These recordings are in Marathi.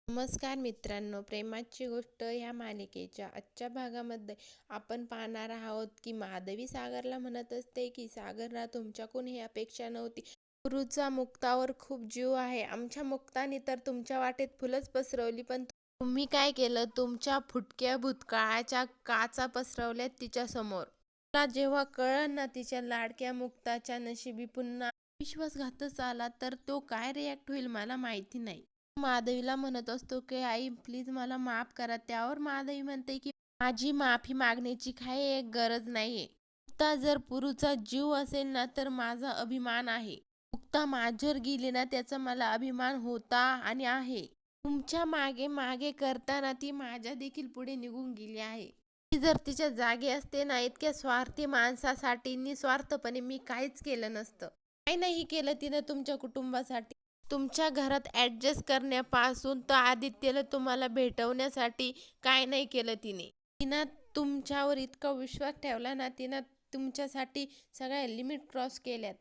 नमस्कार मित्रांनो, प्रेमाची गोष्ट या मालिकेच्या आजच्या भागामध्ये आपण पाहणार आहोत की माधवी सागरला म्हणत असते की सागरला तुमच्याकडून ही अपेक्षा नव्हती. गुरुचा मुक्तावर खूप जीव आहे. आमच्या मुक्ताने तर तुमच्या वाटेत फुलंच पसरवली, पण तुम्ही काय केलं? तुमच्या फुटक्या भूतकाळाच्या काचा पसरवल्यात तिच्यासमोर. तुला जेव्हा कळलं ना तिच्या लाडक्या मुक्ताच्या नशिबी पुन्हा विश्वासघातच आला, तर तो काय रिॲक्ट होईल मला माहिती नाही. माधवीला म्हणत असतो की आई प्लीज मला माफ करा. त्यावर माधवी म्हणते की माझी माफी मागण्याची काही एक गरज नाहीये. मुक्ता जर पुरूचा जीव असेल ना तर माझा अभिमान आहे. मुक्ता माझ्यावर गेली ना त्याचा मला अभिमान होता आणि आहे. तुमच्या मागे मागे करताना ती माझ्या देखील पुढे निघून गेली आहे. ती जर तिच्या जागी असते ना, इतक्या स्वार्थी माणसासाठी निस्वार्थपणे मी काहीच केलं नसतं. काही नाही केलं तिनं तुमच्या कुटुंबासाठी. तुमच्या घरात ॲडजस्ट करण्यापासून तर आदित्यला तुम्हाला भेटवण्यासाठी काय नाही केलं तिने. तिनं तुमच्यावर इतका विश्वास ठेवला ना, तिनं तुमच्यासाठी सगळ्या लिमिट क्रॉस केल्यात.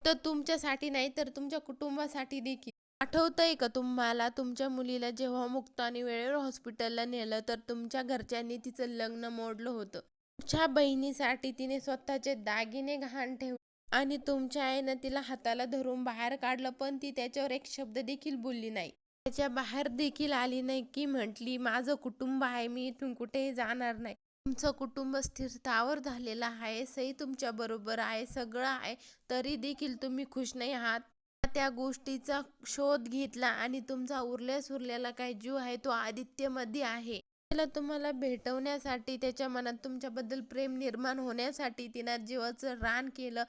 तर तुमच्यासाठी नाही तर तुमच्या कुटुंबासाठी देखील. आठवतंय का तुम्हाला तुमच्या मुलीला जेव्हा मुक्ताने वेळेवर हॉस्पिटलला नेलं तर तुमच्या घरच्यांनी तिचं लग्न मोडलं होतं. तुमच्या बहिणीसाठी तिने स्वतःचे दागिने गहाण ठेवले आणि तुमच्या आईनं तिला हाताला धरून बाहेर काढलं, पण ती त्याच्यावर एक शब्द देखील बोलली नाही. त्याच्या बाहेर देखील आली नाही की म्हटली माझं कुटुंब आहे, मी इथून कुठेही जाणार नाही. तुमचं कुटुंब स्थिरतावर झालेलं आहे, सई तुमच्या बरोबर आहे, सगळं आहे, तरी देखील तुम्ही खुश नाही आहात. त्या गोष्टीचा शोध घेतला आणि तुमचा उरल्या काय जीव आहे तो आदित्यमध्ये आहे. त्याला तुम्हाला भेटवण्यासाठी, त्याच्या मनात तुमच्याबद्दल प्रेम निर्माण होण्यासाठी तिनं जीवाचं रान केलं.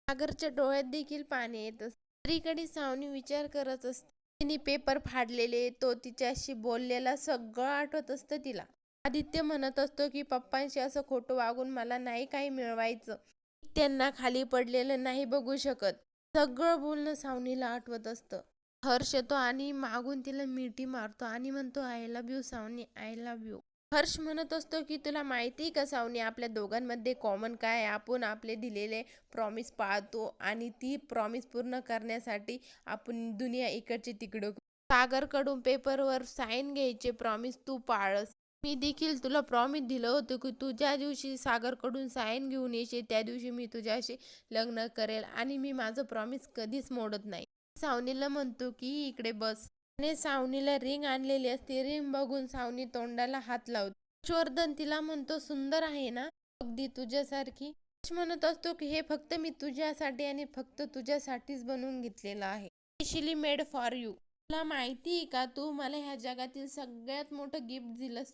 सागरच्या डोळ्यात देखील पाणी येत असतं. दुसरीकडे सावनी विचार करत असते. तिने पेपर फाडलेले, तो तिच्याशी बोललेला सगळं आठवत असतं तिला. आदित्य म्हणत असतो की पप्पांशी असं खोटं वागून मला नाही काही मिळवायचं. त्यांना खाली पडलेलं नाही बघू शकत. सगळं बोलणं सावनीला आठवत असतं. हर्ष येतो आणि मागून तिला मिठी मारतो आणि म्हणतो I love you Savani, I love you. Harsh म्हणत असतो की तुला माहिती का सावनी, आपल्या दोघांमध्ये कॉमन काय आहे? आपण आपले दिलेले प्रॉमिस पाळतो आणि ती प्रॉमिस पूर्ण करण्यासाठी आपण दुनिया इकडची तिकडं. सागरकडून पेपरवर साईन घ्यायचे प्रॉमिस तू पाळस. मी देखील तुला प्रॉमिस दिलं होतं की तू ज्या दिवशी सागरकडून साईन घेऊन येशील त्या दिवशी मी तुझ्याशी लग्न करेल आणि मी माझं प्रॉमिस कधीच मोडत नाही. सावनीला म्हणतो की इकडे बस. आणि सावनीला रिंग आणलेली असते. रिंग बघून सावनी तोंडाला हात लावते. हर्षवर्धन तिला म्हणतो सुंदर आहे ना, अगदी तुझ्यासारखी. हर्ष म्हणत असतो की हे फक्त मी तुझ्यासाठी आणि फक्त तुझ्यासाठीच बनवून घेतलेलं आहे, स्पेशली मेड फॉर यू. तुला माहिती आहे का, तू मला ह्या जगातील सगळ्यात मोठं गिफ्ट दिलंस.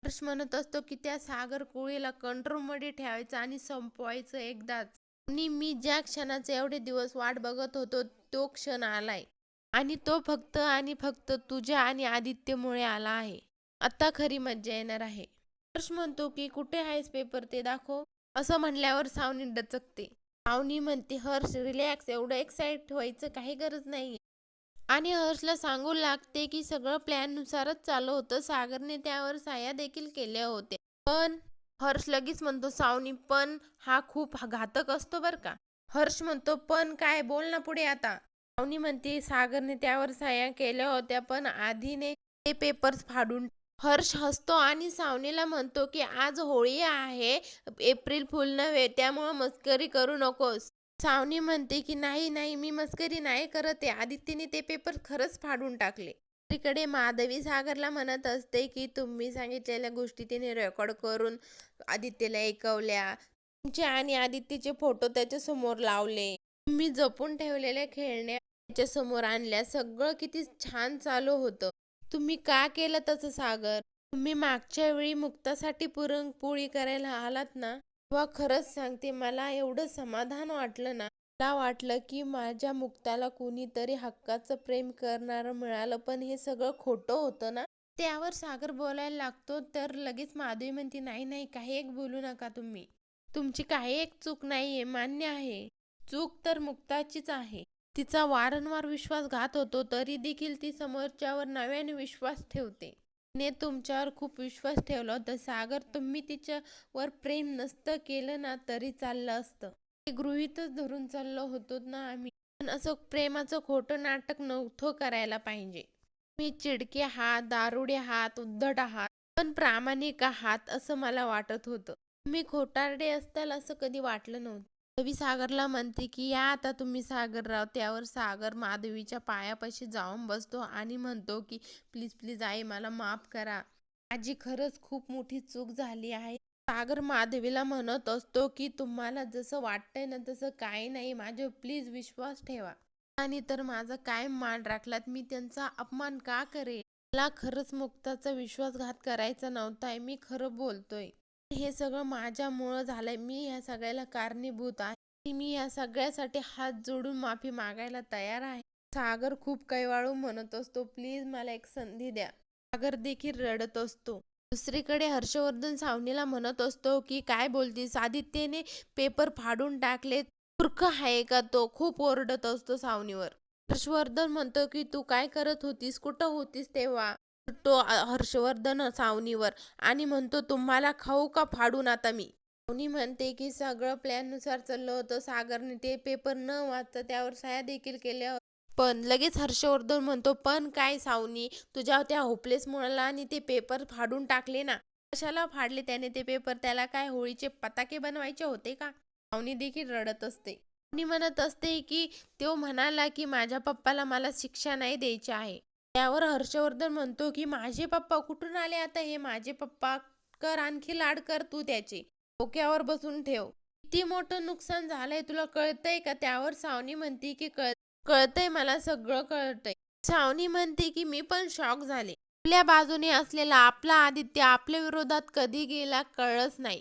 हर्ष म्हणत असतो की त्या सागर कोळीला कंट्रोलमध्ये ठेवायचं आणि संपवायचं एकदाच. आणि मी ज्या क्षणाचे एवढे दिवस वाट बघत होतो तो क्षण आलाय आणि तो फक्त आणि फक्त तुझ्या आणि आदित्यमुळे आला आहे. आता खरी मज्जा येणार आहे. हर्ष म्हणतो की कुठे आहेस पेपर ते दाखव. असं म्हणल्यावर सावनी डचकते. सावनी म्हणते हर्ष रिलॅक्स, एवढं एक्साइट व्हायचं काही गरज नाही. आणि हर्षला सांगू लागते की सगळं प्लॅननुसारच चालू होतं. सागरने त्यावर सह्या देखील केल्या होत्या. पण हर्ष लगेच म्हणतो सावनी पण हा खूप घातक असतो बरं का. हर्ष म्हणतो पण काय, बोल ना पुढे आता. सावनी म्हणते सागरने त्यावर सह्या केल्या होत्या पण आधीने ते पेपर्स फाडून. हर्ष हसतो आणि सावनीला म्हणतो की आज होळी आहे, एप्रिल फुल नव्हे, त्यामुळं मस्करी करू नकोस. सावनी म्हणते की नाही नाही मी मस्करी नाही करत आहे, आदित्यने ते पेपर खरंच फाडून टाकले. दुसरीकडे माधवी सागरला म्हणत असते की तुम्ही सांगितलेल्या गोष्टी तिने रेकॉर्ड करून आदित्यला ऐकवल्या. तुमचे आणि आदित्यचे फोटो त्याच्यासमोर लावले. तुम्ही जपून ठेवलेल्या खेळण्या त्याच्यासमोर आणल्या. सगळं किती छान चालू होतं. तुम्ही का केलं तसं सागर? तुम्ही मागच्या वेळी मुक्तासाठी पुरणपोळी करायला आलात ना, तेव्हा खरंच सांगते मला एवढं समाधान वाटलं ना. मला वाटलं की माझ्या मुक्ताला कुणीतरी हक्काचं प्रेम करणारं मिळालं, पण हे सगळं खोटं होतं ना. त्यावर सागर बोलायला लागतो तर लगेच माधवी म्हणते नाही नाही काही एक बोलू नका तुम्ही. तुमची काही एक चूक नाहीये, मान्य आहे. चूक तर मुक्ताचीच आहे. तिचा वारंवार विश्वासघात होतो तरी देखील ती समोरच्यावर नव्याने विश्वास ठेवते. तिने तुमच्यावर खूप विश्वास ठेवला होता सागर. तुम्ही तिच्यावर प्रेम नसतं केलं ना तरी चाललं असतं. ते गृहीतच धरून चाललो होतो ना आम्ही. पण असं प्रेमाचं खोटं नाटक नव्हतं करायला पाहिजे. मी चिडके आहात, दारुडे आहात, उद्धट आहात, पण प्रामाणिक आहात असं मला वाटत होतं. तुम्ही खोटारडे असताल असं कधी वाटलं नव्हतं. माधवी सागरला म्हणते की या आता तुम्ही सागरराव. त्यावर सागर माधवीच्या पायापाशी जाऊन बसतो आणि म्हणतो की प्लीज प्लीज आई मला माफ करा. माझी खरंच खूप मोठी चूक झाली आहे. सागर माधवीला म्हणत असतो की तुम्हाला जसं वाटतंय ना तसं काही नाही. माझ्यावर प्लीज विश्वास ठेवा. आणि तर माझा काय मान राखलात. मी त्यांचा अपमान का करेन? मला खरंच मुक्ताचा विश्वासघात करायचा नव्हता. मी खरं बोलतोय. हे सगळं माझ्यामुळं झालंय. मी ह्या सगळ्याला कारणीभूत आहे. मी या सगळ्यासाठी हात जोडून माफी मागायला तयार आहे. सागर खूप कैवाळू म्हणत असतो, प्लीज मला एक संधी द्या. सागर देखील रडत असतो. दुसरीकडे हर्षवर्धन सावनीला म्हणत असतो की काय बोलतीस? आदित्यने पेपर फाडून टाकले. मूर्ख आहे का तो? खूप ओरडत असतो सावनीवर. हर्षवर्धन म्हणतो की तू काय करत होतीस? कुठं होतीस तेव्हा? तो हर्षवर्धन सावनीवर आणि म्हणतो तुम्हाला खाऊ का फाडून आता मी? सावनी म्हणते की सगळं प्लॅननुसार चाललं होतं. सागरने ते पेपर न वाचता त्यावर सह्या देखील केल्या. पण लगेच हर्षवर्धन म्हणतो पण काय सावनी, तुझ्या त्या होपलेस मुलाला आणि ते पेपर फाडून टाकले ना? कशाला फाडले त्याने ते पेपर? त्याला काय होळीचे पताके बनवायचे होते का? सावनी देखील रडत असते आणि म्हणत असते की तो म्हणाला की माझ्या पप्पाला मला शिक्षा नाही द्यायची आहे. त्यावर हर्षवर्धन म्हणतो की माझे पप्पा कुठून आले आता? हे माझे पप्पा कर, आणखी लाड कर तू त्याचे. डोक्यावर बसून ठेव. किती मोठं नुकसान झालंय तुला कळतंय का? त्यावर सावनी म्हणते की कळतंय मला, सगळं कळतंय. सावनी म्हणते की मी पण शॉक झाले. आपल्या बाजूने असलेला आपला आदित्य आपल्या विरोधात कधी गेला कळलंच नाही.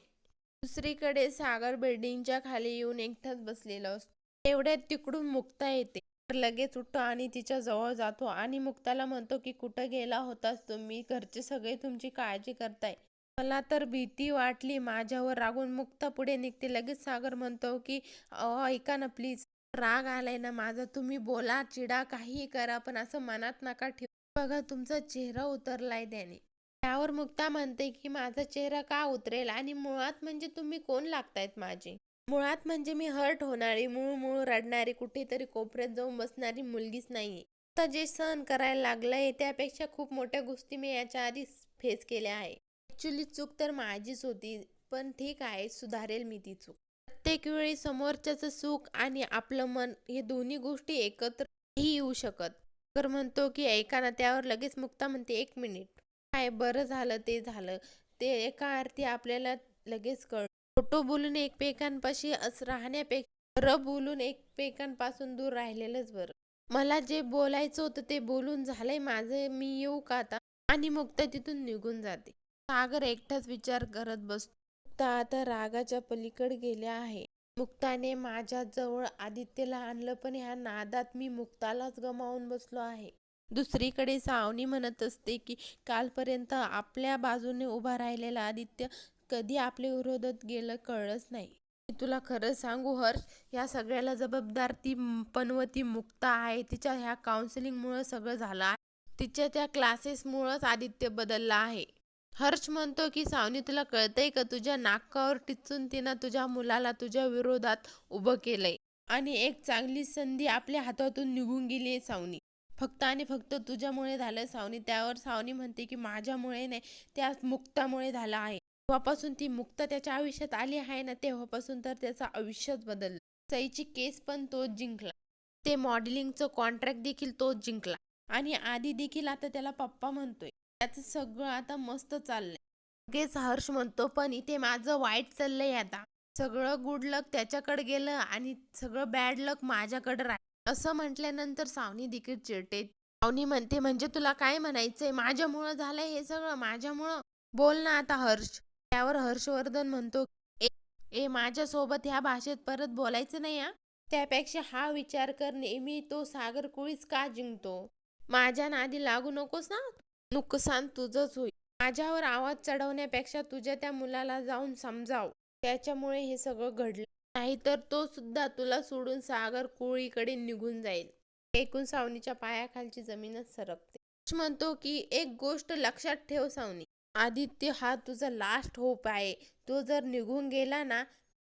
दुसरीकडे सागर बिल्डिंगच्या खाली येऊन एकटाच बसलेला असतो. तेवढ्यात तिकडून मुक्ता येते. लगेच उठतो आणि तिच्या जवळ जातो आणि मुक्ताला म्हणतो की कुठं गेला होतास तुम्ही? घरचे सगळे तुमची काळजी करताय. मला तर भीती वाटली. माझ्यावर रागून मुक्ता पुढे निघते. लगेच सागर म्हणतो की अहो ऐका ना प्लीज. राग आलाय ना माझा. तुम्ही बोला, चिडा, काहीही करा, पण असं मनात नका ठेवू. बघा तुमचा चेहरा उतरलाय त्याने. त्यावर मुक्ता म्हणते की माझा चेहरा का उतरेल? आणि मुळात म्हणजे तुम्ही कोण लागतायत माझे? मुळात म्हणजे मी हर्ट होणारी, मूळ रडणारी, कुठेतरी कोपऱ्यात जाऊन बसणारी मुलगीच नाहीये. आता जे सहन करायला लागलंय त्यापेक्षा खूप मोठ्या गोष्टी मी याच्या आधी फेस केल्या आहे. ऍक्च्युली चूक तर माझीच होती, पण ठीक आहे, सुधारेल मी ती चूक. प्रत्येक वेळी समोरच्याचं सुख आणि आपलं मन हे दोन्ही गोष्टी एकत्र नाही येऊ शकत. तर म्हणतो की ऐका ना. त्यावर लगेच मुक्ता म्हणते एक मिनिट. काय बरं झालं ते झालं. ते एका अर्थी आपल्याला लगेच कळतं. खोटं बोलून एकमेकांपाशी राहण्यापेक्षा खरं बोलून एकमेकांपासून दूर राहिलेलंच बरं. मला जे बोलायचं होतं ते बोलून झालंय माझं. मी येऊ का आता? आणि मुक्ता तिथून निघून जाते. सागर एकटाच विचार करत बसतो. मुक्ता आता रागाच्या पलीकडे गेल्या आहे. मुक्ताने माझ्या जवळ आदित्यला आणलं, पण ह्या नादात मी मुक्तालाच गमावून बसलो आहे. दुसरीकडे सावनी म्हणत असते की कालपर्यंत आपल्या बाजूने उभा राहिलेला आदित्य कधी आपल्या विरोधात गेलं कळलंच नाही. मी तुला खरं सांगू हर्ष, या सगळ्याला जबाबदार ती पनवती मुक्ता आहे. तिच्या ह्या काउन्सिलिंगमुळं सगळं झालं आहे. तिच्या त्या क्लासेसमुळंच आदित्य बदलला आहे. हर्ष म्हणतो की सावनी तुला कळतंय का? तुझ्या नाकावर टिचून तिनं तुझ्या मुलाला तुझ्या विरोधात उभं केलंय. आणि एक चांगली संधी आपल्या हातातून निघून गेली सावनी. फक्त आणि फक्त तुझ्यामुळे झालं सावनी. त्यावर सावनी म्हणते की माझ्यामुळे नाही, त्या मुक्तामुळे झालं आहे. तेव्हापासून ती मुक्ता त्याच्या आयुष्यात आली आहे ना, तेव्हापासून तर त्याचं आयुष्यच बदललं. सईची केस पण तोच जिंकला. ते मॉडेलिंगचं कॉन्ट्रॅक्ट देखील तोच जिंकला. आणि आधी देखील आता त्याला पप्पा म्हणतोय. त्याचं सगळं आता मस्त चाललंय. लगेच हर्ष म्हणतो पण इथे माझं वाईट चाललंय आता. सगळं गुड लक त्याच्याकडे गेलं आणि सगळं बॅड लक माझ्याकडे राहिलं. असं म्हटल्यानंतर सावनी देखील चिडते. सावनी म्हणते म्हणजे तुला काय म्हणायचंय? माझ्यामुळं झालंय हे सगळं, माझ्यामुळं? बोल ना आता हर्ष. त्यावर हर्षवर्धन म्हणतो ए ए माझ्यासोबत ह्या भाषेत परत बोलायचं नाही हा. त्यापेक्षा हा विचार कर, नेहमी तो सागर कोळीच का जिंकतो? माझ्या नादी लागू नकोस ना. नुकसान तुझंच होईल. माझ्यावर आवाज चढवण्यापेक्षा तुझ्या त्या मुलाला जाऊन समजाव. त्याच्यामुळे हे सगळं घडलं. नाहीतर तो सुद्धा तुला सोडून सागर कोळीकडे निघून जाईल. ऐकून सावनीच्या पायाखालची जमीनच सरकते. म्हणतो की एक गोष्ट लक्षात ठेव सावनी. आदित्य हा तुझा लास्ट होप आहे. तो जर निघून गेला ना,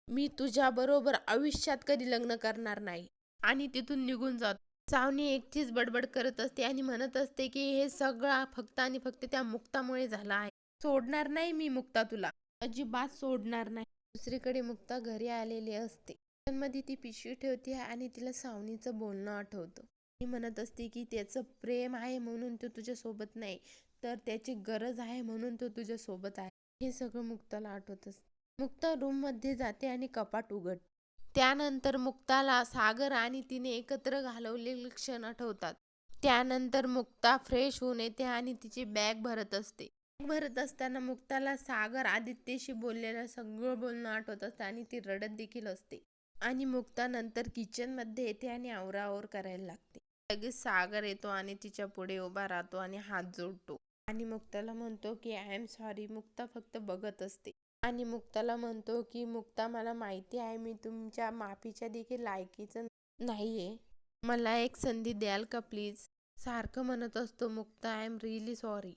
मी तुझ्या बरोबर आयुष्यात कधी लग्न करणार नाही. आणि तिथून निघून जातो. सावनी एकटीच बडबड करत असते आणि म्हणत असते की हे सगळं फक्त आणि फक्त त्या मुक्तामुळे झालं आहे. सोडणार नाही मी मुक्ता तुला. अजिबात सोडणार नाही. दुसरीकडे मुक्ता घरी आलेली असते. मध्ये ती पिशवी ठेवते आणि तिला सावनीचं बोलणं आठवतं. ती म्हणत असते की त्याचं प्रेम आहे म्हणून तो तुझ्या सोबत नाही, तर त्याची गरज आहे म्हणून तो तुझ्या सोबत आहे. हे सगळं मुक्ताला आठवत असते. मुक्ता रूम मध्ये जाते आणि कपाट उघडते. त्यानंतर मुक्ताला सागर आणि तिने एकत्र घालवलेले क्षण आठवतात. त्यानंतर मुक्ता फ्रेश होऊन येते आणि तिची बॅग भरत असते. बॅग भरत असताना मुक्ताला सागर आदित्यशी बोललेलं सगळं बोलणं आठवत असतं आणि ती रडत देखील असते. आणि मुक्ता नंतर किचन मध्ये येते आणि आवराआवर करायला लागते. लगेच सागर येतो आणि तिच्या पुढे उभा राहतो आणि हात जोडतो आणि मुक्ताला म्हणतो की आय एम सॉरी. मुक्ता फक्त बघत असते आणि मुक्ताला म्हणतो की मुक्ता, मला माहिती आहे मी तुमच्या माफीच्या देखील लायकीचं नाहीये. मला एक संधी द्याल का प्लीज. सारखं म्हणत असतो Mukta I am really sorry.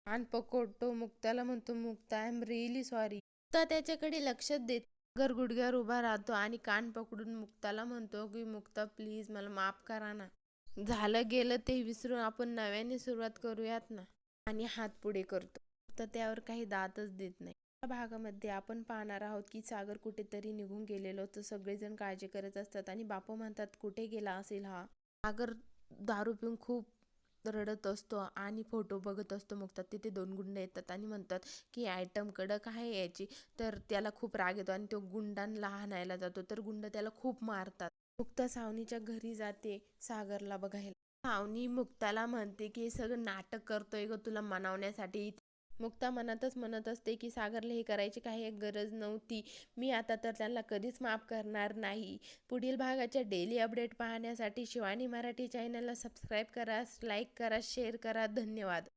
कान पकडतो मुक्ताला म्हणतो Mukta I am really sorry. Mukta त्याच्याकडे लक्षात देत सागर गुडघ्यावर उभा राहतो आणि कान पकडून मुक्ताला म्हणतो की मुक्ता प्लीज मला माफ करा ना. झालं गेलं ते विसरून आपण नव्याने सुरुवात करूयात ना. आणि हात पुढे करतो. तर त्यावर काही दातच देत नाही. या भागामध्ये आपण पाहणार आहोत की सागर कुठेतरी निघून गेलेलो तर सगळेजण काळजी करत असतात आणि बापू म्हणतात कुठे गेला असेल हा. सागर दारू पिऊन खूप रडत असतो आणि फोटो बघत असतो मुक्ता. तिथे 2 गुंड येतात आणि म्हणतात की आयटम कडक आहे याची. तर त्याला खूप राग येतो आणि तो गुंडांना हाणायला जातो तर गुंड त्याला खूप मारतात. मुक्ता सावनीच्या घरी जाते सागरला बघायला. सावनी मुक्ताला म्हणते की हे सगळं नाटक करतोय ग तुला मनवण्यासाठी. मुक्ता मनातच म्हणत असते की सागरला हे करायची काही गरज नव्हती. मी आता तर त्यांना कधीच माफ करणार नाही. पुढील भागाच्या डेली अपडेट पाहण्यासाठी शिवानी मराठी चॅनलला सबस्क्राईब करा, लाईक करा, शेअर करा. धन्यवाद.